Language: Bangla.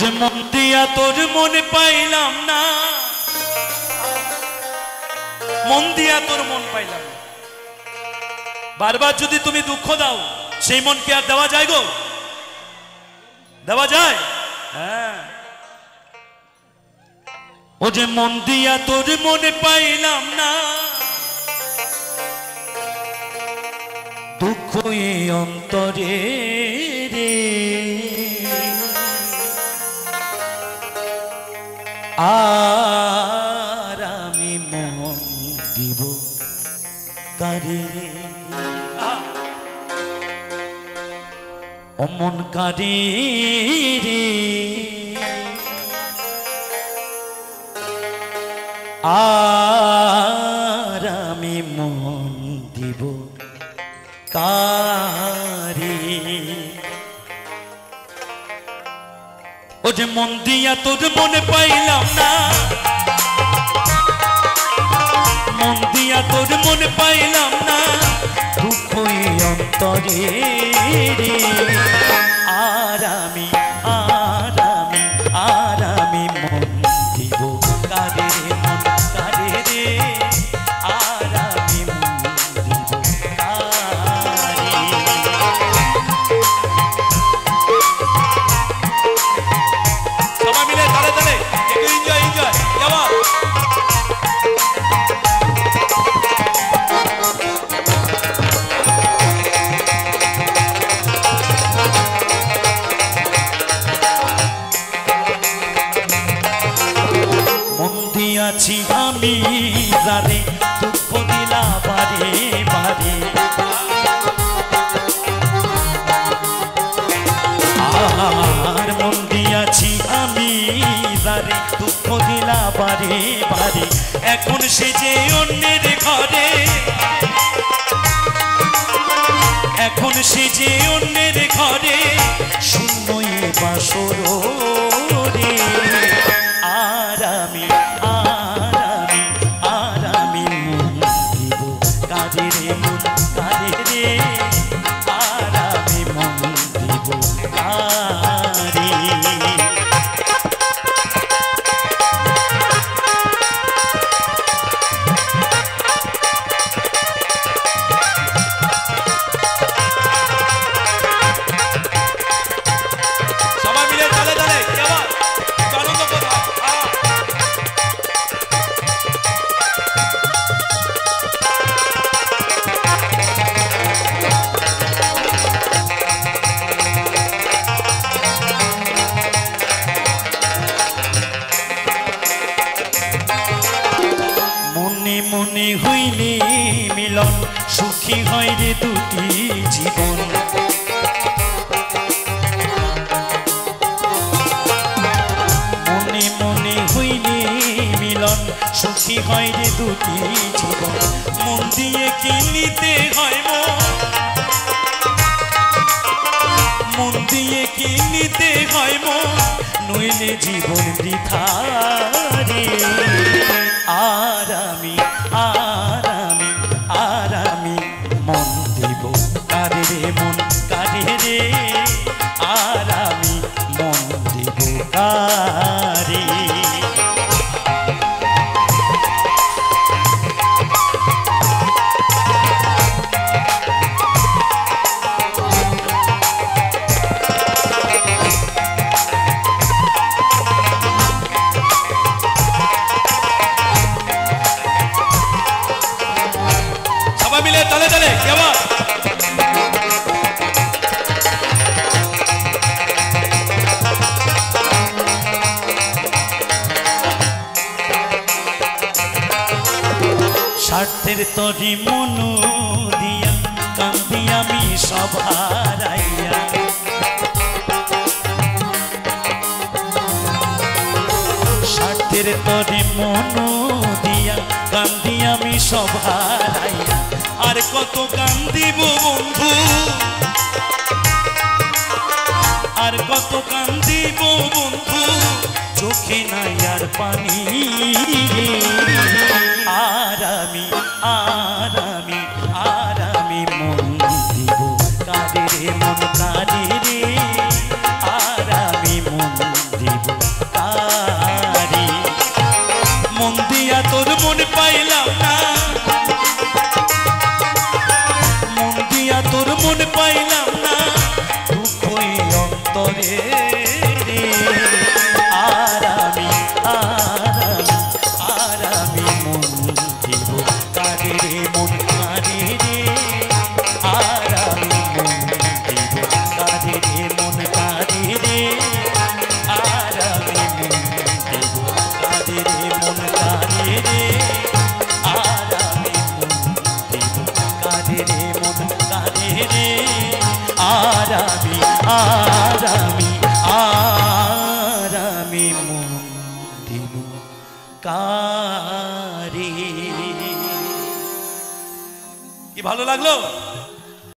যে মন দিয়া তোর মনে পাইলাম না, মন দিয়া তোর মন পাইলাম না। বারবার যদি তুমি দুঃখ দাও সেই মন কি আর দেওয়া যায় গো? দেওয়া যায়? হ্যাঁ। ও যে মন দিয়া তোর মনে পাইলাম না, দুঃখ এই অন্তরে রে, আর আমি মন দিব কারে, অমন কারে রে, আর আমি মন দিব কারে। ও যে মন দিয়া তোর মনে পাইলাম না, মন দিয়া তোর মনে পাইলাম না, দুঃখ এই অন্তরে রে, আর আমি মন দিব কারে, মন কারে রে, আর আমি মন দিব কারে। সবাই মিলে তালে তালে একটু এনজয় এনজয় যাওয়া। আছি আমি যারে দুঃখ দিলা বারে বারে, আর মন দিয়াছি আমি যারে দুঃখ দিলা বারে বারে, এখন সে যে অন্যের ঘরে, এখন সে যে অন্যের ঘরে, শূন্যই বাসর রে, আর আমি মন কারে রে, আর আমি মন দিব কারে। সবাই মিলে তালে তালে যাওয়া, আনন্দ কোথায়? মনে হইলে মিলন, সুখী হয় রে দুটি জীবন, মনে মনে হইলে মিলন, সুখী হয় রে দুটি জীবন, মন দিয়ে কিনিতে হয় মন দিয়ে কিনিতে হয় মন, নইলে জীবন বৃথা রে, আর আমি মন দিব কারে রে, মন কারে রে, আর আমি মন দিব কারে। মিলে তালে তালে যাওয়া। স্বার্থের তরি মনু দিয়া কান্দি আমি সব হারাইয়া, স্বার্থের তরি মনু দিয়া কান্দি আমি সব হারাইয়া, আর কত কান্দিব বন্ধু, আর কত কান্দিব বন্ধু, চোখে নাই আর পানি, আর আমি মন দিব কারে রে, মন কারে রে, আর আমি মন দিব পাইলাম না দুঃখই অন্তরে রে। আর আমি মন দিব কারে রে, মন কারে রে। আর আমি মন দিব কারে রে, মন কারে রে। আর আমি মন দিব কারে রে, মন কারে রে। আর আমি মন দিব কারে রে, মন কারে রে। আর আমি মন দিব কারে। কি ভালো লাগলো?